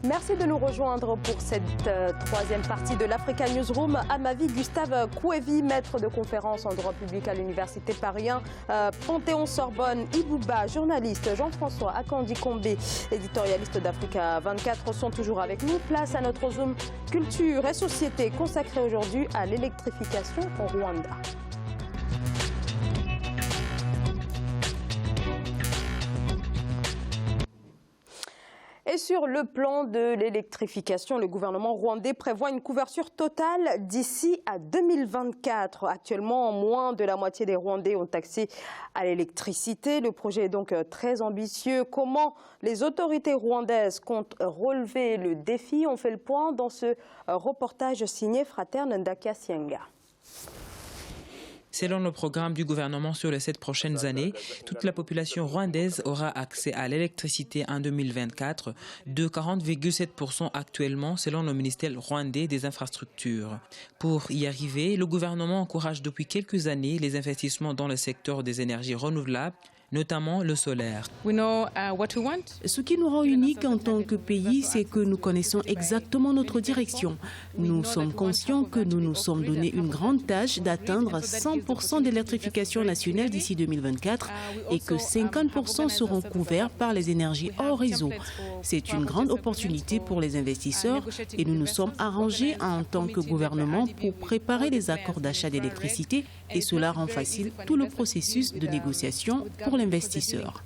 Merci de nous rejoindre pour cette troisième partie de l'Africa Newsroom. À ma vie, Gustave Kouevi, maître de conférence en droit public à l'Université Paris 1, Panthéon-Sorbonne, Ibouba, journaliste, Jean-François Akandi-Kombe, éditorialiste d'Africa 24, sont toujours avec nous. Place à notre Zoom culture et société consacré aujourd'hui à l'électrification au Rwanda. Et sur le plan de l'électrification, le gouvernement rwandais prévoit une couverture totale d'ici à 2024. Actuellement, moins de la moitié des Rwandais ont accès à l'électricité. Le projet est donc très ambitieux. Comment les autorités rwandaises comptent relever le défi? On fait le point dans ce reportage signé Fraterne Ndakia Sienga. Selon le programme du gouvernement sur les 7 prochaines années, toute la population rwandaise aura accès à l'électricité en 2024, de 40,7% actuellement selon le ministère rwandais des infrastructures. Pour y arriver, le gouvernement encourage depuis quelques années les investissements dans le secteur des énergies renouvelables, notamment le solaire. Ce qui nous rend unique en tant que pays, c'est que nous connaissons exactement notre direction. Nous sommes conscients que nous nous sommes donné une grande tâche d'atteindre 100% d'électrification nationale d'ici 2024 et que 50% seront couverts par les énergies hors réseau. C'est une grande opportunité pour les investisseurs et nous nous sommes arrangés en tant que gouvernement pour préparer les accords d'achat d'électricité et cela rend facile tout le processus de négociation pour l'investisseur.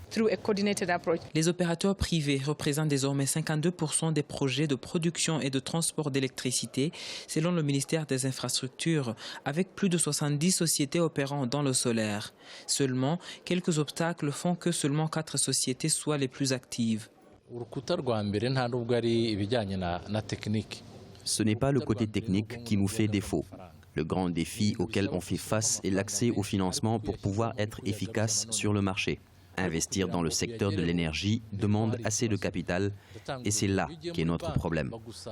Les opérateurs privés représentent désormais 52% des projets de production et de transport d'électricité, selon le ministère des Infrastructures, avec plus de 70 sociétés opérant dans le solaire. Seulement, quelques obstacles font que seulement 4 sociétés soient les plus actives. Ce n'est pas le côté technique qui nous fait défaut. Le grand défi auquel on fait face est l'accès au financement pour pouvoir être efficace sur le marché. Investir dans le secteur de l'énergie demande assez de capital et c'est là qu'est notre problème.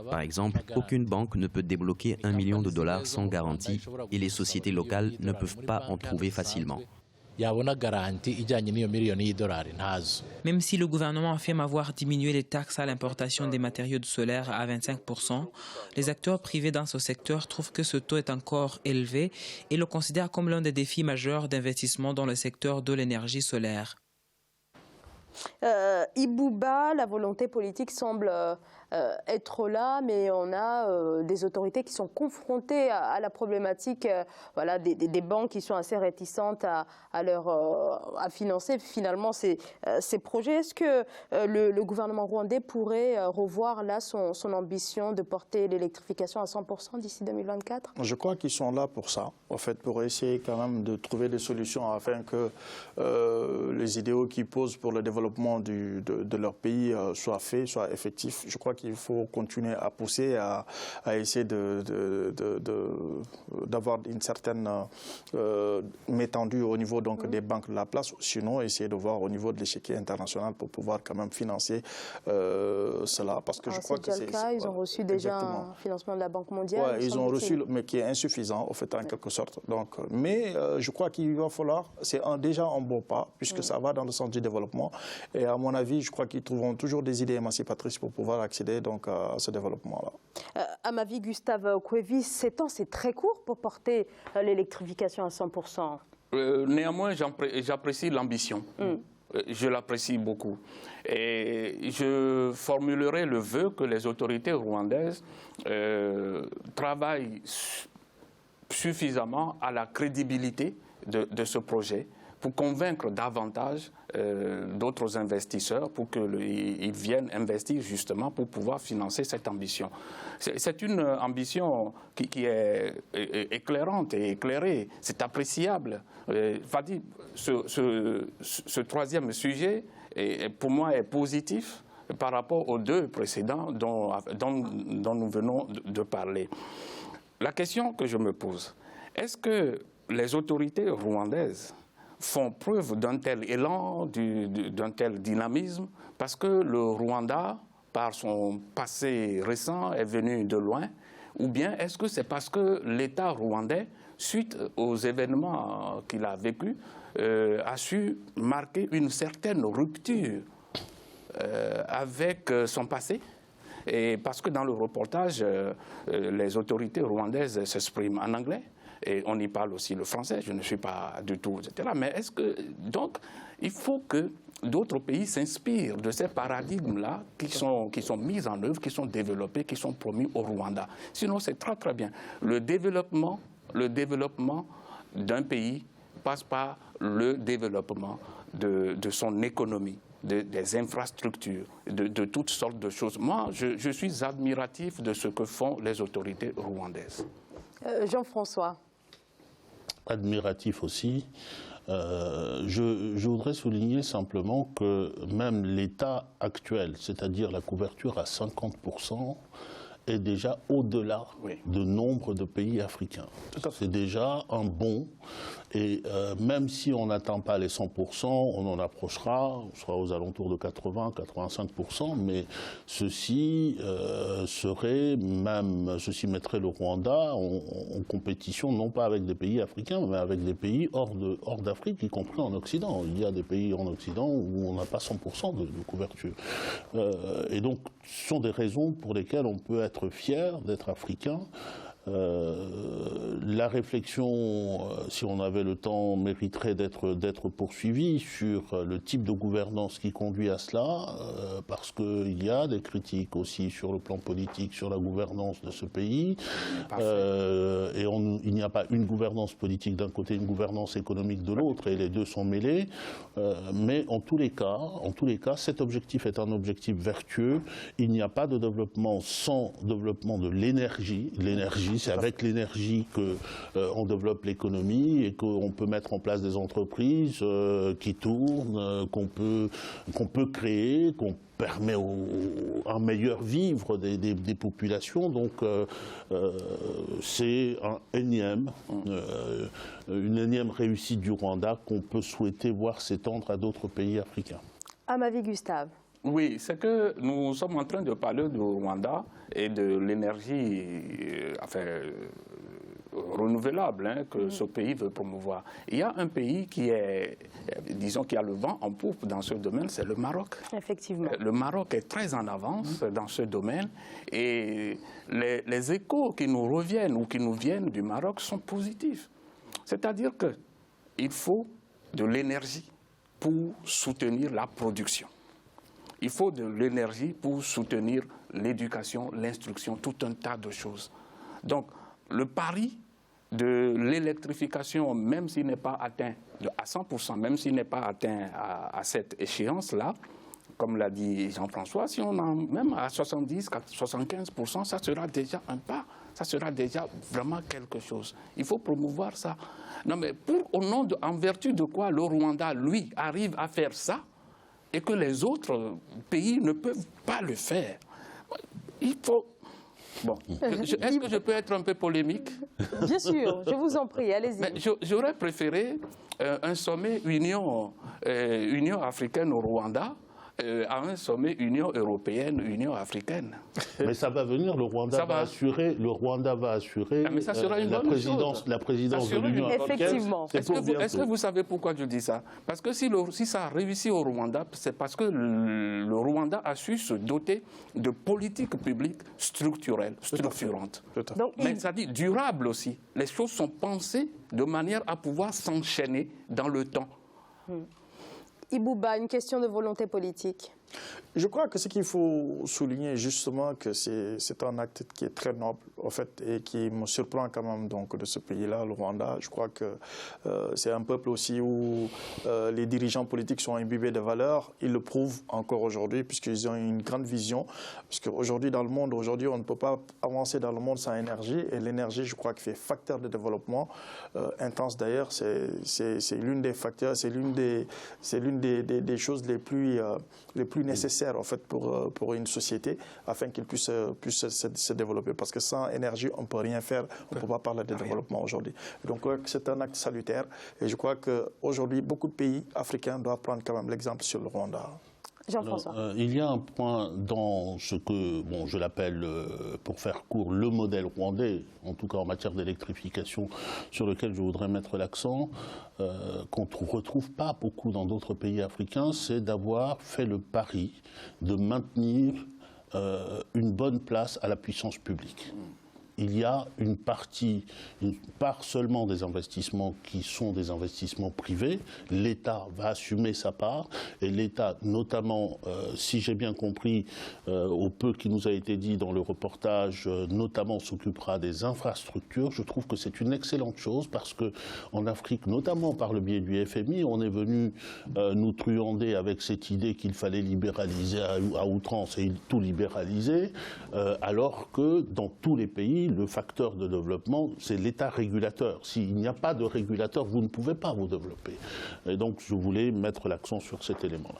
Par exemple, aucune banque ne peut débloquer $1 million sans garantie et les sociétés locales ne peuvent pas en trouver facilement. Même si le gouvernement affirme avoir diminué les taxes à l'importation des matériaux solaires à 25%, les acteurs privés dans ce secteur trouvent que ce taux est encore élevé et le considèrent comme l'un des défis majeurs d'investissement dans le secteur de l'énergie solaire. Ibouba, la volonté politique semble être là, mais on a des autorités qui sont confrontées à la problématique voilà, des banques qui sont assez réticentes à financer finalement ces projets. Est-ce que le gouvernement rwandais pourrait revoir là son ambition de porter l'électrification à 100% d'ici 2024? Je crois qu'ils sont là pour ça, en fait, pour essayer quand même de trouver des solutions afin que les idéaux qu'ils posent pour le développement de leur pays soient faits, soient effectifs. Je crois qu'il faut continuer à pousser, à essayer d'avoir une certaine étendue au niveau donc, des banques de la place, sinon essayer de voir au niveau de l'échiquier international pour pouvoir quand même financer cela. Parce que je crois que c'est le cas. Ils ont reçu déjà un financement de la Banque mondiale. Oui, ils ont reçu, mais qui est insuffisant, en fait, en quelque sorte. Donc, mais je crois qu'il va falloir, c'est déjà un bon pas, puisque ça va dans le sens du développement. Et à mon avis, je crois qu'ils trouveront toujours des idées émancipatrices pour pouvoir accéder donc, à ce développement-là. À ma vie, Gustave Kouevi, 7 ans, c'est très court pour porter l'électrification à 100%. Néanmoins, j'apprécie l'ambition. Je l'apprécie beaucoup. Et je formulerai le vœu que les autorités rwandaises travaillent suffisamment à la crédibilité de ce projet pour convaincre davantage d'autres investisseurs pour qu'ils viennent investir justement pour pouvoir financer cette ambition. C'est une ambition qui est éclairante et éclairée, c'est appréciable. Fadi, ce troisième sujet, pour moi, est positif par rapport aux 2 précédents dont nous venons de parler. La question que je me pose, est-ce que les autorités rwandaises font preuve d'un tel élan, d'un tel dynamisme, parce que le Rwanda, par son passé récent, est venu de loin, ou bien est-ce que c'est parce que l'État rwandais, suite aux événements qu'il a vécus, a su marquer une certaine rupture avec son passé Et parce que dans le reportage, les autorités rwandaises s'expriment en anglais. Et on y parle aussi le français, je ne suis pas du tout, etc. Mais est-ce que, donc, il faut que d'autres pays s'inspirent de ces paradigmes-là qui sont mis en œuvre, qui sont développés, qui sont promis au Rwanda. Sinon, c'est très très bien. Le développement d'un pays passe par le développement de son économie, des infrastructures, de toutes sortes de choses. Moi, je suis admiratif de ce que font les autorités rwandaises. Jean-François. Admiratif aussi. Je voudrais souligner simplement que même l'état actuel, c'est-à-dire la couverture à 50%, est déjà au-delà de nombre de pays africains. C'est déjà un bond. Et même si on n'atteint pas les 100%, on en approchera, on sera aux alentours de 80-85%, mais ceci mettrait le Rwanda en compétition, non pas avec des pays africains, mais avec des pays hors d'Afrique, y compris en Occident. Il y a des pays en Occident où on n'a pas 100% de couverture. Et donc, ce sont des raisons pour lesquelles on peut être fier d'être africain. La réflexion, si on avait le temps, mériterait d'être poursuivie sur le type de gouvernance qui conduit à cela, parce qu'il y a des critiques aussi sur le plan politique, sur la gouvernance de ce pays. Et il n'y a pas une gouvernance politique d'un côté, une gouvernance économique de l'autre, et les deux sont mêlés. Mais en tous les cas, cet objectif est un objectif vertueux. Il n'y a pas de développement sans développement de l'énergie. L'énergie, c'est avec l'énergie qu'on développe l'économie et qu'on peut mettre en place des entreprises qui tournent, qu'on peut créer, qu'on permet un meilleur vivre des populations. Donc c'est une énième réussite du Rwanda qu'on peut souhaiter voir s'étendre à d'autres pays africains. Amavi Gustave. Oui, c'est que nous sommes en train de parler du Rwanda et de l'énergie renouvelable que ce pays veut promouvoir. Il y a un pays qui a le vent en poupe dans ce domaine, c'est le Maroc. Effectivement. Le Maroc est très en avance dans ce domaine et les échos qui nous reviennent ou qui nous viennent du Maroc sont positifs. C'est-à-dire qu'il faut de l'énergie pour soutenir la production. Il faut de l'énergie pour soutenir l'éducation, l'instruction, tout un tas de choses. Donc, le pari de l'électrification, même s'il n'est pas atteint à 100%, même s'il n'est pas atteint à cette échéance-là, comme l'a dit Jean-François, si on en même à 70-75%, ça sera déjà un pas, ça sera déjà vraiment quelque chose. Il faut promouvoir ça. Non, mais en vertu de quoi le Rwanda, lui, arrive à faire ça, et que les autres pays ne peuvent pas le faire. Il faut... Bon, est-ce que je peux être un peu polémique? Bien sûr, je vous en prie, allez-y. J'aurais préféré un sommet Union africaine au Rwanda à un sommet Union européenne, Union africaine. Mais ça va venir, le Rwanda va assurer la présidence de l'Union africaine. Effectivement. Est-ce que vous savez pourquoi je dis ça? Parce que si ça a réussi au Rwanda, c'est parce que le Rwanda a su se doter de politiques publiques structurelles, structurantes. Mais ça dit durables aussi. Les choses sont pensées de manière à pouvoir s'enchaîner dans le temps. Ibouba, une question de volonté politique. Je crois que ce qu'il faut souligner justement, que c'est un acte qui est très noble en fait, et qui me surprend quand même donc, de ce pays-là, le Rwanda. Je crois que c'est un peuple aussi où les dirigeants politiques sont imbibés de valeurs. Ils le prouvent encore aujourd'hui puisqu'ils ont une grande vision. Parce qu'aujourd'hui dans le monde, on ne peut pas avancer dans le monde sans énergie. Et l'énergie, je crois, qui fait facteur de développement intense d'ailleurs. C'est l'une des facteurs, c'est l'une des choses les plus nécessaires en fait pour une société afin qu'elle puisse se développer. Parce que sans énergie, on ne peut rien faire, on ne peut pas parler de développement aujourd'hui. Donc c'est un acte salutaire et je crois qu'aujourd'hui, beaucoup de pays africains doivent prendre quand même l'exemple sur le Rwanda. Jean-François. Il y a un point dans ce que, je l'appelle, pour faire court, le modèle rwandais, en tout cas en matière d'électrification, sur lequel je voudrais mettre l'accent, qu'on ne retrouve pas beaucoup dans d'autres pays africains, c'est d'avoir fait le pari de maintenir une bonne place à la puissance publique. Il y a une part seulement des investissements qui sont des investissements privés. L'État va assumer sa part et l'État, notamment, si j'ai bien compris, au peu qui nous a été dit dans le reportage, notamment s'occupera des infrastructures. Je trouve que c'est une excellente chose parce qu'en Afrique, notamment par le biais du FMI, on est venu nous truander avec cette idée qu'il fallait libéraliser à outrance et tout libéraliser, alors que dans tous les pays, le facteur de développement, c'est l'État régulateur. S'il n'y a pas de régulateur, vous ne pouvez pas vous développer. Et donc, je voulais mettre l'accent sur cet élément-là.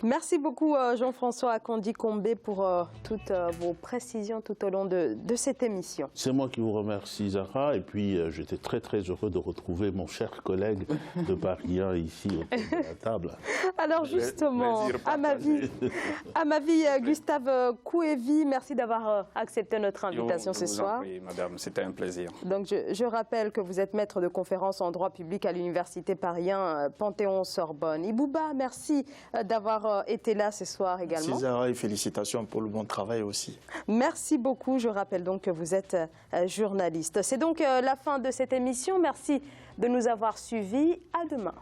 Merci beaucoup Jean-François Akondi-Combé pour toutes vos précisions tout au long de cette émission. C'est moi qui vous remercie Zahra et puis j'étais très très heureux de retrouver mon cher collègue de Paris 1 ici autour de la table. Alors justement, à ma vie, Gustave Kouevi, merci d'avoir accepté notre invitation ce soir. Oui, madame, c'était un plaisir. Donc je rappelle que vous êtes maître de conférences en droit public à l'université Paris 1 Panthéon-Sorbonne. Ibouba, merci d'avoir été là ce soir également. Merci Zahra et félicitations pour le bon travail aussi. Merci beaucoup. Je rappelle donc que vous êtes journaliste. C'est donc la fin de cette émission. Merci de nous avoir suivis. À demain.